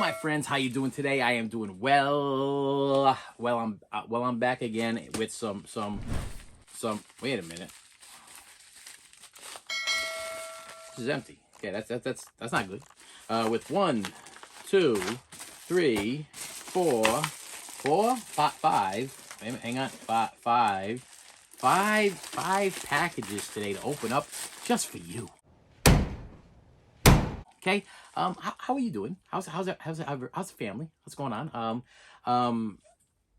my friends, how you doing today? I am doing well. I'm back again with some. Wait a minute, this is empty. Okay, that's not good. With one, two, three, five. Wait a minute, hang on, five packages today to open up just for you. Okay. How are you doing? How's the family? What's going on?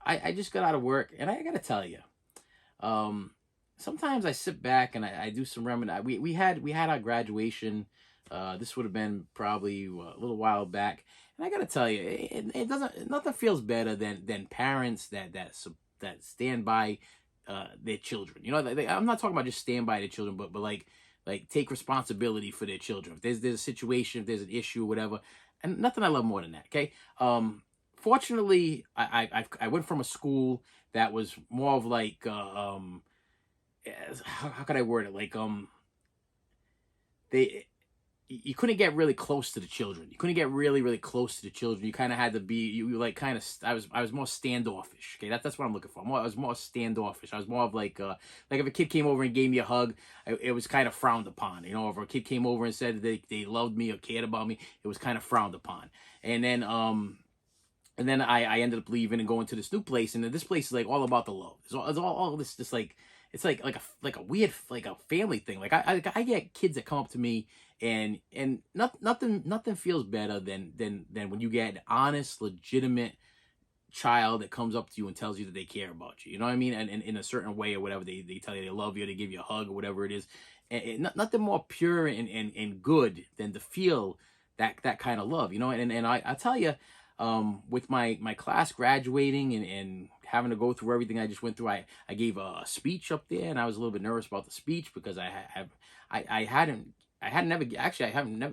I just got out of work, and I gotta tell you, um, sometimes I sit back and I do some reminiscing. We had our graduation. This would have been probably a little while back, and I gotta tell you, it doesn't. Nothing feels better than parents that stand by their children. You know, I'm not talking about just stand by their children, but like take responsibility for their children. If there's a situation, if there's an issue, whatever, and nothing I love more than that. Okay. Fortunately, I went from a school that was more of like how could I word it, like they you couldn't get really close to the children. You couldn't get really close to the children. You kind of had to be you like kind of. I was more standoffish. Okay, that's what I'm looking for. I was more standoffish. I was more of like if a kid came over and gave me a hug, it was kind of frowned upon. You know, if a kid came over and said they loved me or cared about me, it was kind of frowned upon. And then I ended up leaving and going to this new place, and this place is like all about the love. It's all this just like it's like a weird like a family thing. Like I get kids that come up to me and nothing feels better than when you get an honest, legitimate child that comes up to you and tells you that they care about you. You know what I mean? And in a certain way or whatever, they tell you they love you, they give you a hug or whatever it is. And nothing more pure and good than to feel that kind of love. You know, and I tell you. With my class graduating and having to go through everything I just went through, I gave a speech up there, and I was a little bit nervous about the speech because I haven't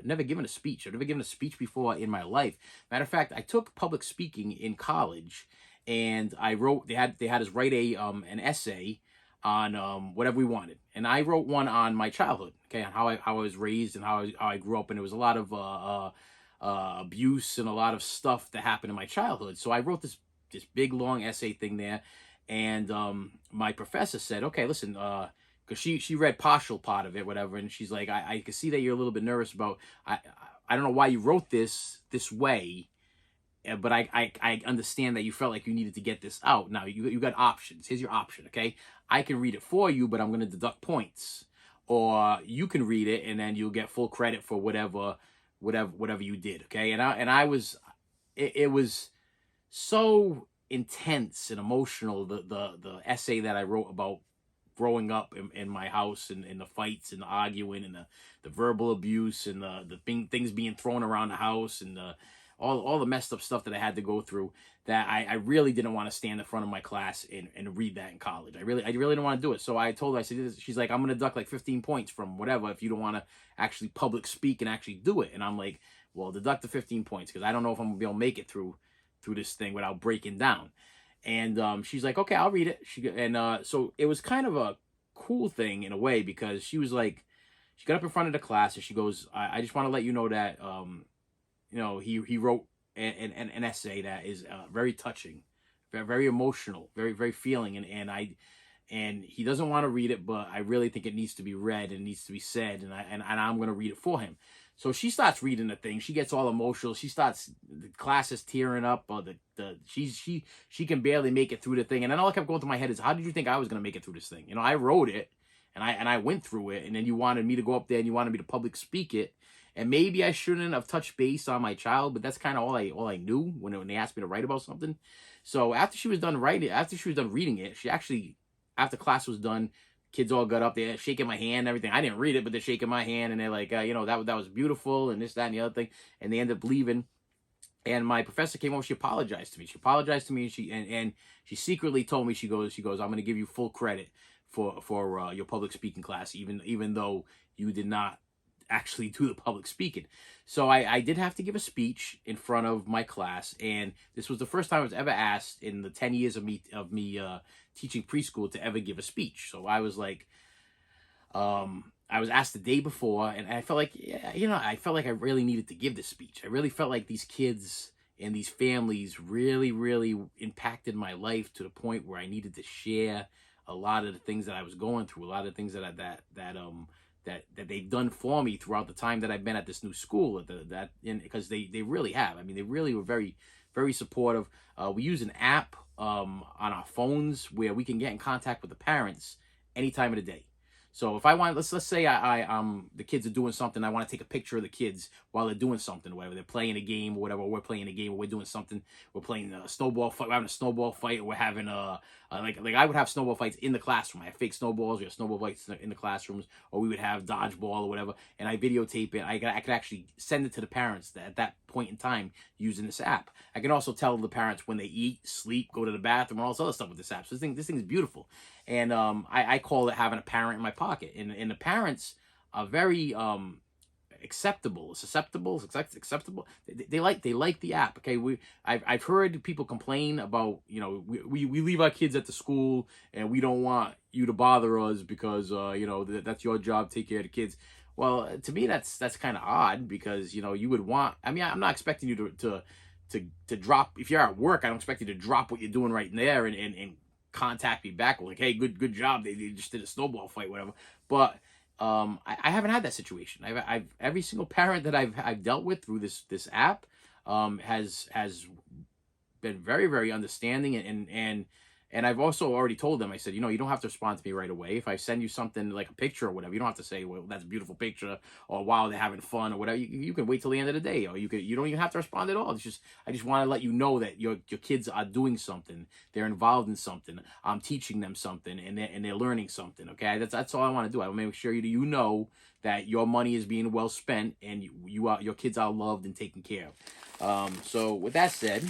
never given a speech. I've never given a speech before in my life. Matter of fact, I took public speaking in college, and I wrote. They had us write an essay on whatever we wanted, and I wrote one on my childhood. Okay, on how I was raised and how I grew up, and it was a lot of abuse and a lot of stuff that happened in my childhood. So I wrote this big long essay thing there, and my professor said, "Okay, listen, because she read partial part of it, whatever, and she's like, I can see that you're a little bit nervous about. I don't know why you wrote this way." But I understand that you felt like you needed to get this out. Now you got options. Here's your option, okay? I can read it for you, but I'm going to deduct points, or you can read it and then you'll get full credit for whatever you did, okay? And I was, it was so intense and emotional, the essay that I wrote about growing up in my house and the fights and the arguing and the verbal abuse and the things being thrown around the house and all the messed up stuff that I had to go through, that I really didn't want to stand in front of my class and read that in college. I really didn't want to do it. So I told her, I said, she's like, I'm going to deduct like 15 points from whatever if you don't want to actually public speak and actually do it. And I'm like, well, deduct the 15 points because I don't know if I'm going to be able to make it through this thing without breaking down. And she's like, okay, I'll read it. So it was kind of a cool thing in a way, because she was like, she got up in front of the class and she goes, I just want to let you know that, he wrote an essay that is very touching, very, very emotional, very, very feeling. And he doesn't want to read it, but I really think it needs to be read and needs to be said. And I'm going to read it for him. So she starts reading the thing. She gets all emotional. The class is tearing up. She can barely make it through the thing. And then all I kept going through my head is, how did you think I was going to make it through this thing? You know, I wrote it and I went through it. And then you wanted me to go up there and you wanted me to public speak it. And maybe I shouldn't have touched base on my child, but that's kind of all I knew when they asked me to write about something. So after she was done reading it, she actually, after class was done, kids all got up there shaking my hand and everything. I didn't read it, but they're shaking my hand and they're like, that was beautiful and this, that, and the other thing. And they ended up leaving. And my professor came over. She apologized to me. And she secretly told me, she goes, I'm going to give you full credit for your public speaking class, even though you did not actually do the public speaking. So I did have to give a speech in front of my class, and this was the first time I was ever asked in the 10 years of me teaching preschool to ever give a speech. So I was like, I was asked the day before, and I felt like, I felt like I really needed to give this speech. I really felt like these kids and these families really, really impacted my life to the point where I needed to share a lot of the things that I was going through, a lot of things that they've done for me throughout the time that I've been at this new school. Because they really have. I mean, they really were very, very supportive. We use an app on our phones where we can get in contact with the parents any time of the day. So if I want, let's say the kids are doing something, I want to take a picture of the kids while they're doing something, whether they're playing a game or whatever, or we're playing a game, or we're doing something, we're playing a snowball fight, we're having a snowball fight, or we're having like I would have snowball fights in the classroom. I have fake snowballs, we have snowball fights in the classrooms, or we would have dodgeball or whatever, and I videotape it. I could actually send it to the parents at that point in time using this app. I can also tell the parents when they eat, sleep, go to the bathroom, and all this other stuff with this app. So this thing is beautiful. And I call it having a parent in my pocket. And the parents are very acceptable, susceptible, acceptable. They like the app. Okay, I've heard people complain about, you know, we leave our kids at the school and we don't want you to bother us because you know, that's your job, take care of the kids. Well, to me that's kind of odd, because, you know, you would want, I mean, I'm not expecting you to drop, if you're at work, I don't expect you to drop what you're doing right there and contact me back like, hey, good job, they just did a snowball fight, whatever. But I haven't had that situation. I've every single parent that I've dealt with through this app has been very, very understanding, and I've also already told them, I said, you know, you don't have to respond to me right away. If I send you something like a picture or whatever, you don't have to say, well, that's a beautiful picture, or wow, they're having fun, or whatever. You can wait till the end of the day, or you don't even have to respond at all. It's just, I just want to let you know that your kids are doing something, they're involved in something, I'm teaching them something, and they're learning something. Okay, that's all I want to do. I want to make sure you know that your money is being well spent, and your kids are loved and taken care of. So with that said,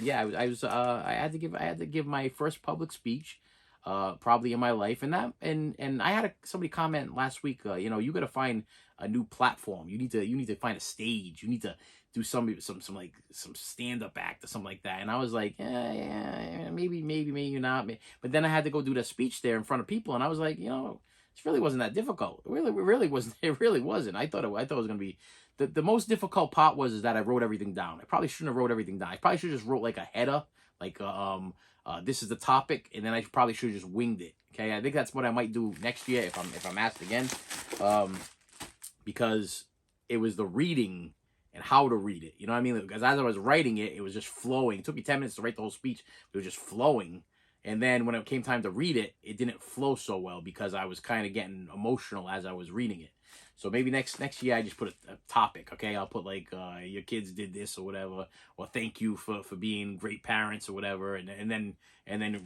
yeah, I had to give my first public speech, probably in my life, and I had somebody comment last week, you know, you got to find a new platform. You need to find a stage. You need to do some stand-up act or something like that. And I was like, yeah, maybe not. But then I had to go do that speech there in front of people, and I was like, you know, it really wasn't that difficult. It really wasn't. It really wasn't. I thought it was going to be. The most difficult part was that I wrote everything down. I probably shouldn't have wrote everything down. I probably should have just wrote like a header, like this is the topic, and then I probably should have just winged it. Okay, I think that's what I might do next year if I'm asked again, because it was the reading and how to read it. You know what I mean? Because as I was writing it, it was just flowing. It took me 10 minutes to write the whole speech. It was just flowing. And then when it came time to read it, it didn't flow so well because I was kind of getting emotional as I was reading it. So maybe next year I just put a topic, okay? I'll put like your kids did this or whatever, or thank you for being great parents or whatever, and then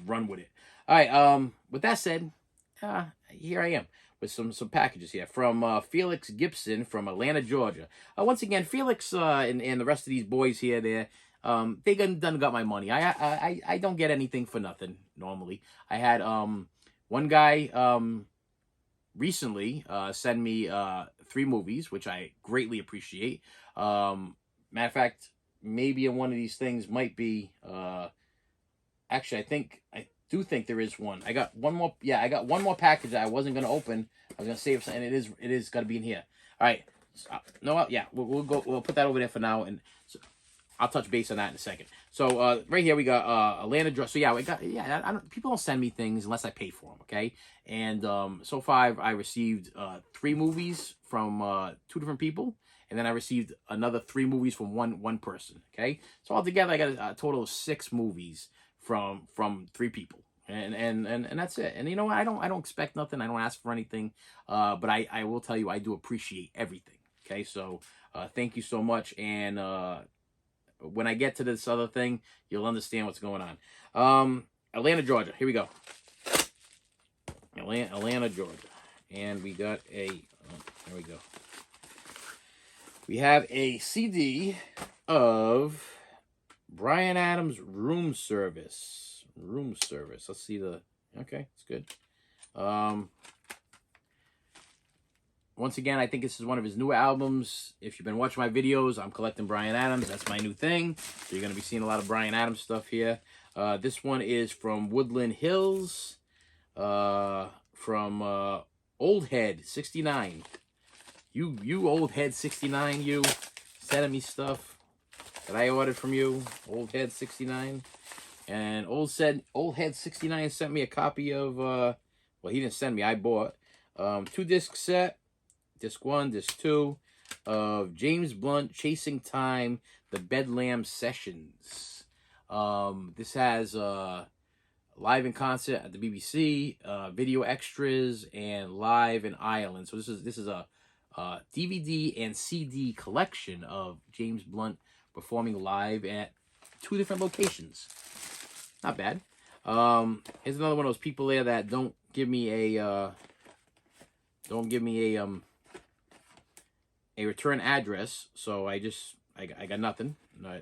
run with it. All right. With that said, here I am with some packages here from Felix Gibson from Atlanta, Georgia. Once again, Felix and the rest of these boys here, they done got my money. I don't get anything for nothing normally. I had one guy recently send me 3 movies, which I greatly appreciate. Matter of fact, maybe in one of these things might be actually I do think there is one. I got one more. Yeah, I got one more package that I wasn't gonna open. I was gonna save something, and it is gonna be in here. All right. No, yeah, we'll put that over there for now, and so I'll touch base on that in a second. So right here we got Atlanta Georgia. So yeah, people don't send me things unless I pay for them, okay? And so far I received 3 movies from 2 different people, and then I received another 3 movies from one person, okay? So altogether I got a total of 6 movies from 3 people. And that's it. And you know what? I don't expect nothing. I don't ask for anything. But I will tell you, I do appreciate everything. Okay, so thank you so much. And when I get to this other thing, you'll understand what's going on. Atlanta, Georgia. Here we go. Atlanta, Georgia. And we got a, there we go. We have a CD of Bryan Adams' Room Service. Let's see okay, it's good. Once again, I think this is one of his new albums. If you've been watching my videos, I'm collecting Bryan Adams. That's my new thing. So you're going to be seeing a lot of Bryan Adams stuff here. This one is from Woodland Hills. From Old Head 69. You old head 69, you sending me stuff. that I ordered from you, Old Head 69. And Old Head 69 sent me a copy of, well, he didn't send me, I bought, 2-disc set, disc 1, disc 2, of James Blunt, Chasing Time, The Bedlam Sessions. This has, live in concert at the BBC, video extras, and live in Ireland. So this is a DVD and CD collection of James Blunt performing live at 2 different locations. Not bad. Here's another one of those people there that don't give me a return address. So I got nothing. No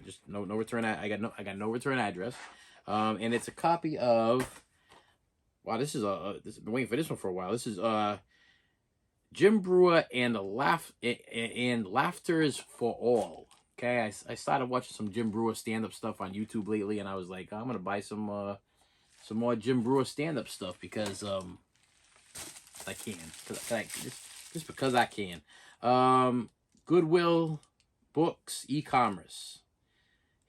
return. I got no return address. And it's a copy of. Wow, this is I've been waiting for this one for a while. This is Jim Brewer and Laughters for All. Okay, I started watching some Jim Brewer stand-up stuff on YouTube lately, and I was like, I'm gonna buy some more Jim Brewer stand-up stuff because I can, just because I can. Goodwill Books e-commerce,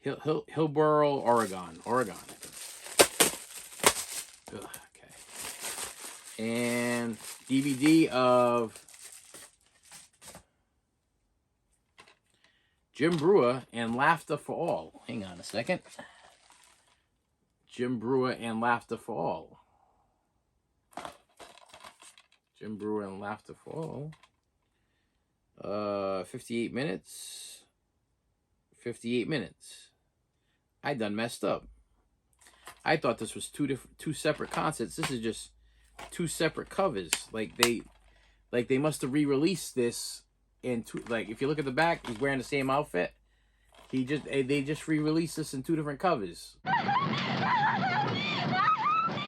Hillsboro, Oregon. Ugh, okay, and DVD of Jim Brewer and Laughter for All. Hang on a second. Jim Brewer and Laughter for All. Jim Brewer and Laughter for All. 58 minutes. 58 minutes. I done messed up. I thought this was two separate concerts. This is just 2 separate covers. Like they must have re-released this. And like, if you look at the back, he's wearing the same outfit. They just re-released this in 2 different covers.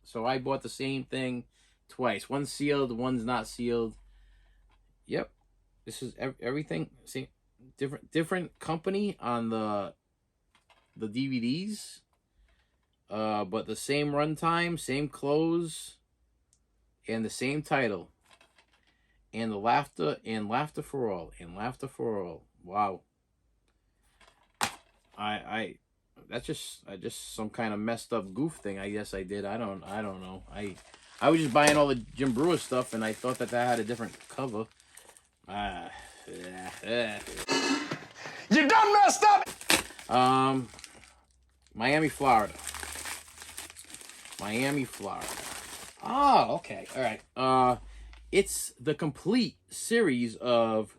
So I bought the same thing twice. One's sealed, one's not sealed. Yep, this is everything. See, different company on the DVDs, but the same runtime, same clothes, and the same title. And the Laughter for All. Wow. That's just some kind of messed up goof thing. I guess I did. I don't know. I was just buying all the Jim Brewer stuff, and I thought that had a different cover. You done messed up. Miami, Florida. Oh, okay. All right. It's the complete series of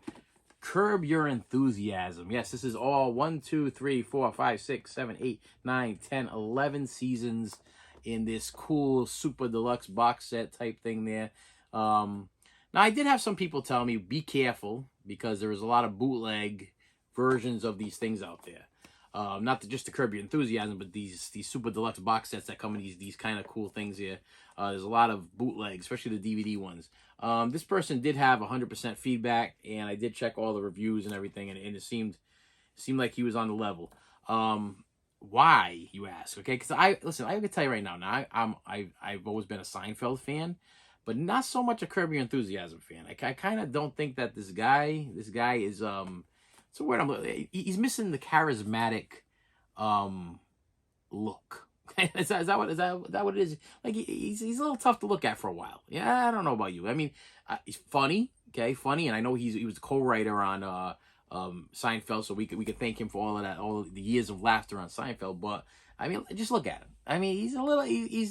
Curb Your Enthusiasm. Yes, this is all 1, 2, 3, 4, 5, 6, 7, 8, 9, 10, 11 seasons in this cool super deluxe box set type thing there. Now, I did have some people tell me, be careful, because there is a lot of bootleg versions of these things out there. Not just to Curb Your Enthusiasm, but these super deluxe box sets that come in these kind of cool things here. There's a lot of bootlegs, especially the DVD ones. This person did have 100% feedback, and I did check all the reviews and everything, and it seemed like he was on the level. Why, you ask? Okay, because I can tell you right now. Now I've always been a Seinfeld fan, but not so much a Curb Your Enthusiasm fan. I kind of don't think that this guy is it's a word he's missing the charismatic look. is that what it is? Like he's a little tough to look at for a while. Yeah, I don't know about you. I mean, he's funny, funny, and I know he was a co-writer on Seinfeld, so we could thank him for all of that, all the years of laughter on Seinfeld. But I mean, just look at him. I mean, he's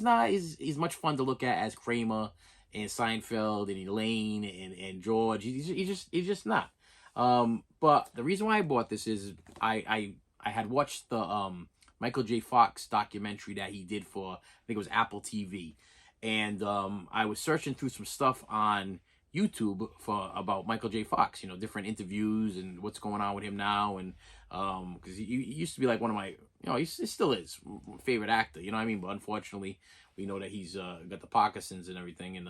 not much fun to look at as Kramer and Seinfeld and Elaine and George. He's just not. But the reason why I bought this is I had watched the Michael J. Fox documentary that he did for, I think it was Apple TV, and I was searching through some stuff on YouTube about Michael J. Fox, different interviews and what's going on with him now, and because he used to be like one of my, he still is favorite actor, you know what I mean? But unfortunately, we know that he's got the Parkinson's and everything, and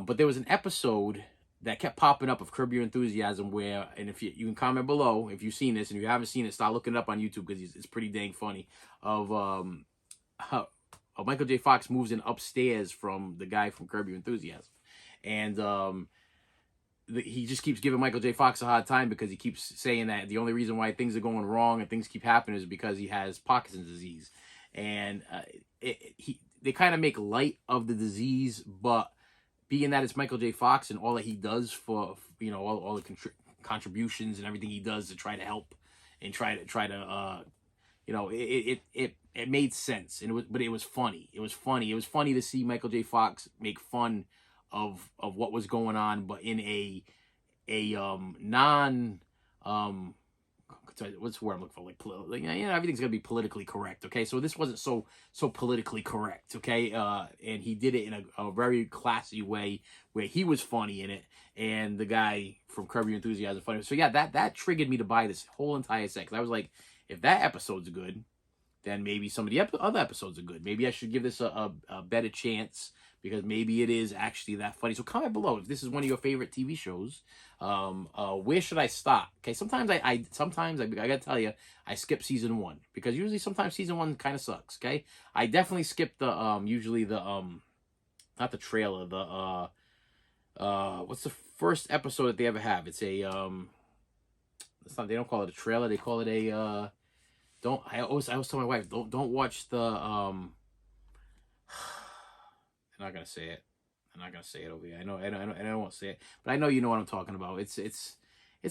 but there was an episode that kept popping up of Curb Your Enthusiasm where, and if you can comment below if you've seen this, and if you haven't seen it, start looking it up on YouTube because it's pretty dang funny, of how Michael J. Fox moves in upstairs from the guy from Curb Your Enthusiasm. And he just keeps giving Michael J. Fox a hard time because he keeps saying that the only reason why things are going wrong and things keep happening is because he has Parkinson's disease. And they kind of make light of the disease, but being that it's Michael J. Fox and all that he does for, you know, all the contributions and everything he does to try to help and try to you know, it made sense, and but it was funny. It was funny. It was funny to see Michael J. Fox make fun of what was going on, but in a non what's the word I'm looking for? Like, you know, everything's gonna be politically correct. Okay, so this wasn't so politically correct. Okay, and he did it in a very classy way where he was funny in it, and the guy from Curb Your Enthusiasm funny. So yeah, that triggered me to buy this whole entire set, because I was like, if that episode's good, then maybe some of the other episodes are good. Maybe I should give this a better chance, because maybe it is actually that funny. So comment below if this is one of your favorite TV shows. Where should I stop? Okay, sometimes I gotta tell you, I skip season 1, because usually sometimes season 1 kind of sucks. Okay, I definitely skip the usually the not the trailer, the what's the first episode that they ever have? It's a it's not, they don't call it a trailer, they call it a I always tell my wife, don't watch the I'm not gonna say it. I'm not gonna say it over here. I know, I won't say it, but I know you know what I'm talking about. It's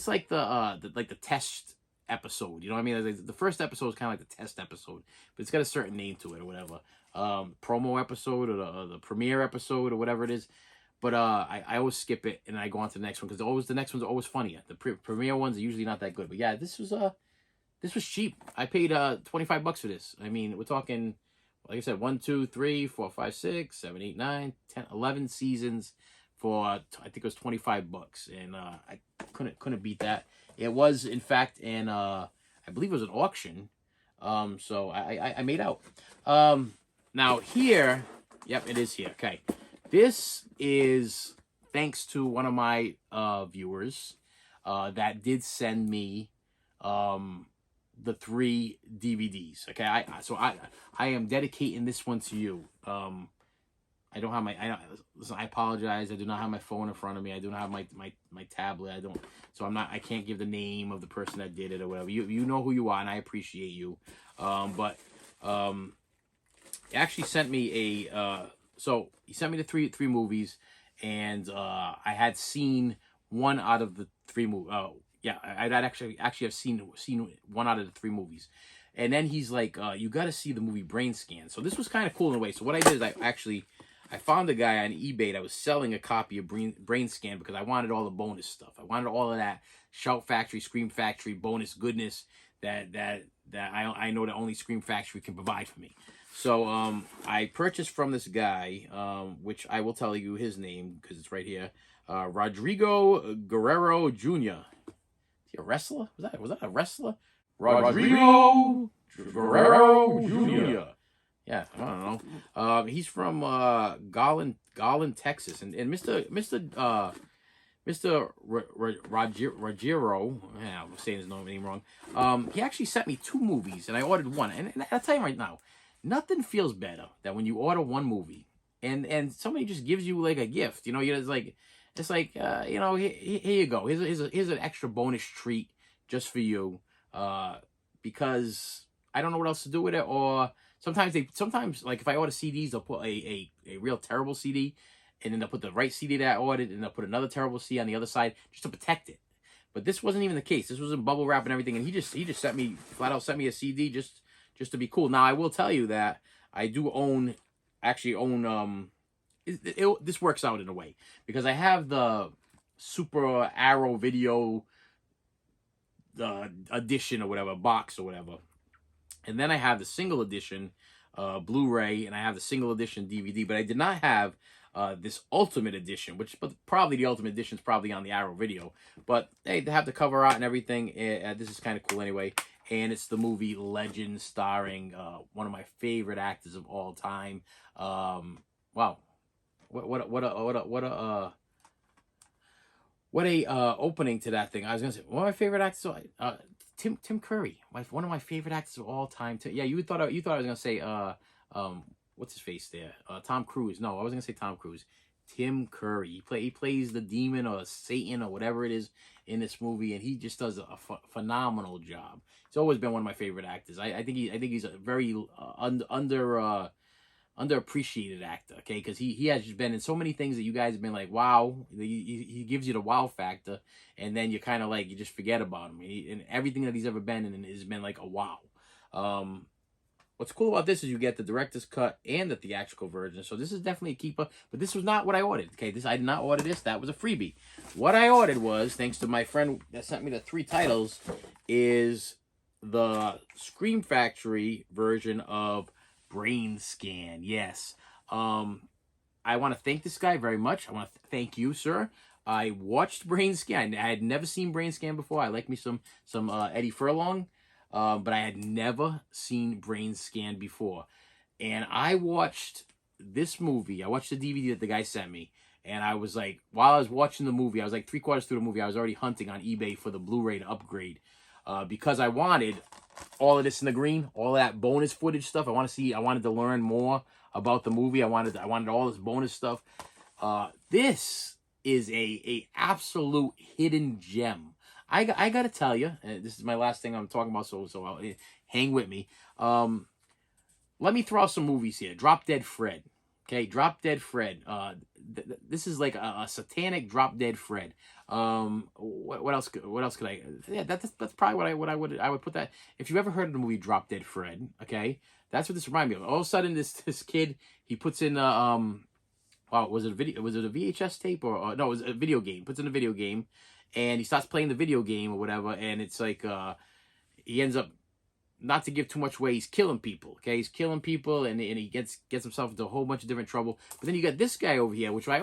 like the test episode. You know what I mean? Like, the first episode is kind of like the test episode, but it's got a certain name to it or whatever. Promo episode, or the premiere episode, or whatever it is. But I always skip it and I go on to the next one, because the next one's always funnier. The premiere ones are usually not that good. But yeah, this was cheap. I paid $25 for this. I mean, we're talking, like I said, 1, 2, 3, 4, 5, 6, 7, 8, 9, 10, 11 seasons for I think it was $25, and I couldn't beat that. It was, in fact, and I believe it was an auction. So I made out. Now here, yep, it is here. Okay, this is thanks to one of my viewers that did send me the 3 DVDs. Okay, I am dedicating this one to you. I don't have listen, I apologize. I do not have my phone in front of me. I do not have my tablet. I can't give the name of the person that did it or whatever. You know who you are, and I appreciate you. But he actually sent me so he sent me the three movies, and I had seen one out of the 3 movies. Yeah, I'd actually have seen one out of the 3 movies. And then he's like, you got to see the movie Brain Scan. So this was kind of cool in a way. So what I did is I found a guy on eBay that was selling a copy of Brain Scan, because I wanted all the bonus stuff. I wanted all of that Shout Factory, Scream Factory bonus goodness that I know that only Scream Factory can provide for me. So I purchased from this guy, which I will tell you his name because it's right here, Rodrigo Guerrero Jr. A wrestler? Was that a wrestler? Rodrigo Guerrero Jr. Yeah, I don't know. He's from Garland, Texas, and Mr. Rogero, yeah, I'm saying his name wrong. He actually sent me 2 movies, and I ordered one. And I'll tell you right now, nothing feels better than when you order one movie and somebody just gives you like a gift. You know, it's like you know, here you go. Here's an extra bonus treat just for you, because I don't know what else to do with it. Or sometimes like if I order CDs, they'll put a real terrible CD, and then they'll put the right CD that I ordered, and they'll put another terrible CD on the other side just to protect it. But this wasn't even the case. This was in bubble wrap and everything, and he just flat out sent me a CD just to be cool. Now I will tell you that I do actually own this works out in a way, because I have the Super Arrow Video edition or whatever, box or whatever, and then I have the single edition Blu-ray, and I have the single edition DVD, but I did not have this Ultimate Edition, but probably the Ultimate Edition is probably on the Arrow Video. But hey, they have the cover art and everything. This is kind of cool anyway, and it's the movie Legend, starring one of my favorite actors of all time. Wow. What a opening to that thing. I was gonna say one of my favorite actors, Tim Curry, one of my favorite actors of all time. Yeah, you thought I was gonna say what's his face there, Tom Cruise. No, I wasn't gonna say Tom Cruise. Tim Curry. He plays the demon or Satan or whatever it is in this movie, and he just does a phenomenal job. He's always been one of my favorite actors. I think he's a very underappreciated actor, okay? Because he has just been in so many things that you guys have been like, wow. He gives you the wow factor, and then you kind of like, you just forget about him. And everything that he's ever been in has been like a wow. What's cool about this is you get the director's cut and the theatrical version. So this is definitely a keeper. But this was not what I ordered. Okay, I did not order this. That was a freebie. What I ordered was, thanks to my friend that sent me the 3 titles, is the Scream Factory version of Brain Scan. Yes. I want to thank this guy very much. I want to thank you, sir. I watched Brain Scan. I had never seen Brain Scan before. I like me some Eddie Furlong. But I had never seen Brain Scan before. And I watched this movie. I watched the DVD that the guy sent me. And I was like, while I was watching the movie, I was like 3/4 through the movie, I was already hunting on eBay for the Blu-ray to upgrade. Because I wanted all of this in the green, all of that bonus footage stuff. I wanted to learn more about the movie. I wanted all this bonus stuff. This is a absolute hidden gem. I got to tell you, and this is my last thing I'm talking about, so I'll, hang with me. Let me throw out some movies here. Drop Dead Fred. Okay, Drop Dead Fred. This is like a satanic Drop Dead Fred. What else could I? Yeah, that's probably what I would put that. If you've ever heard of the movie Drop Dead Fred, okay, that's what this reminds me of. All of a sudden, this kid, he puts in wow, was it a VHS tape or no? It was a video game. Puts in a video game. And he starts playing the video game or whatever, and it's like he ends up, not to give too much away, he's killing people. Okay, he's killing people, and he gets himself into a whole bunch of different trouble. But then you got this guy over here, which I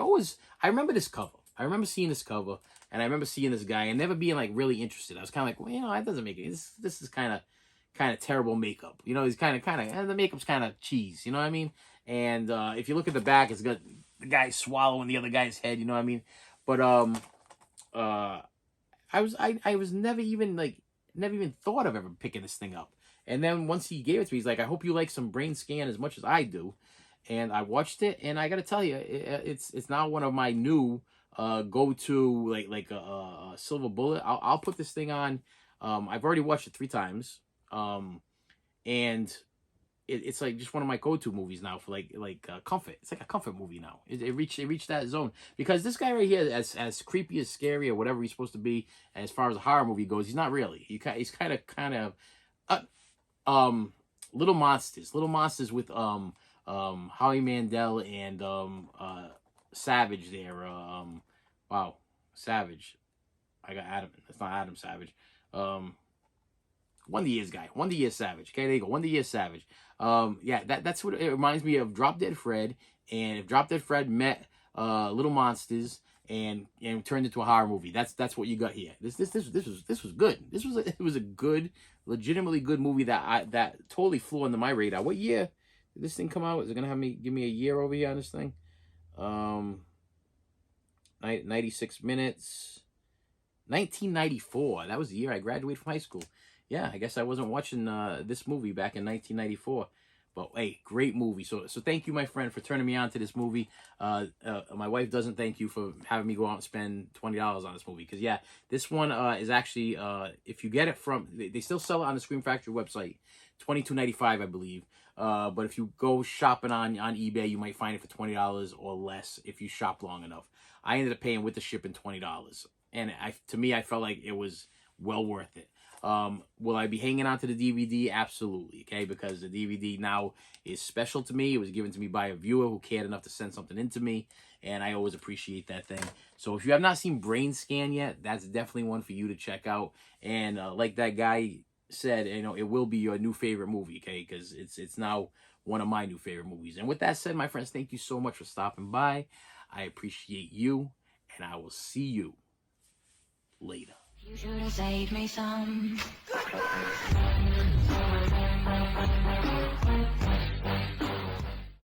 remember this cover. I remember seeing this cover, and I remember seeing this guy, and never being like really interested. I was kind of like, well, you know, that doesn't make it. This is kind of terrible makeup. You know, he's kind of and the makeup's kind of cheese. You know what I mean? And if you look at the back, it's got the guy swallowing the other guy's head. You know what I mean? But I was never even thought of ever picking this thing up. And then once he gave it to me, he's like, I hope you like some Brain Scan as much as I do. And I watched it, and I got to tell you, it's now one of my new go-to like a silver bullet. I'll put this thing on. I've already watched it 3 times. And it's like just one of my go-to movies now for like comfort. It's like a comfort movie now. It reached that zone, because this guy right here, as creepy, as scary, or whatever he's supposed to be as far as a horror movie goes, he's not really. He's kind of Little Monsters with Howie Mandel and Savage there. Wow, Savage. I got Adam. That's not Adam Savage. One of the Years guy. One of the Years Savage. Okay, there you go. One of the Years Savage. Yeah, that's what it reminds me of. Drop Dead Fred. And if Drop Dead Fred met Little Monsters and turned into a horror movie, that's what you got here. This was good. It was a good, legitimately good movie that totally flew under my radar. What year did this thing come out? Is it gonna give me a year over here on this thing? 96 minutes. 1994. That was the year I graduated from high school. Yeah, I guess I wasn't watching this movie back in 1994. But hey, great movie. So thank you, my friend, for turning me on to this movie. My wife doesn't thank you for having me go out and spend $20 on this movie. Because yeah, this one is actually, if you get it from, they still sell it on the Scream Factory website, $22.95, I believe. But if you go shopping on eBay, you might find it for $20 or less if you shop long enough. I ended up paying with the shipping $20. And to me, I felt like it was well worth it. Will I be hanging on to the DVD? Absolutely, okay? Because the DVD now is special to me. It was given to me by a viewer who cared enough to send something into me, and I always appreciate that thing. So if you have not seen Brain Scan yet, that's definitely one for you to check out. And like that guy said, you know, it will be your new favorite movie, okay? Because it's now one of my new favorite movies. And with that said, my friends, thank you so much for stopping by. I appreciate you, and I will see you later. You should have saved me some.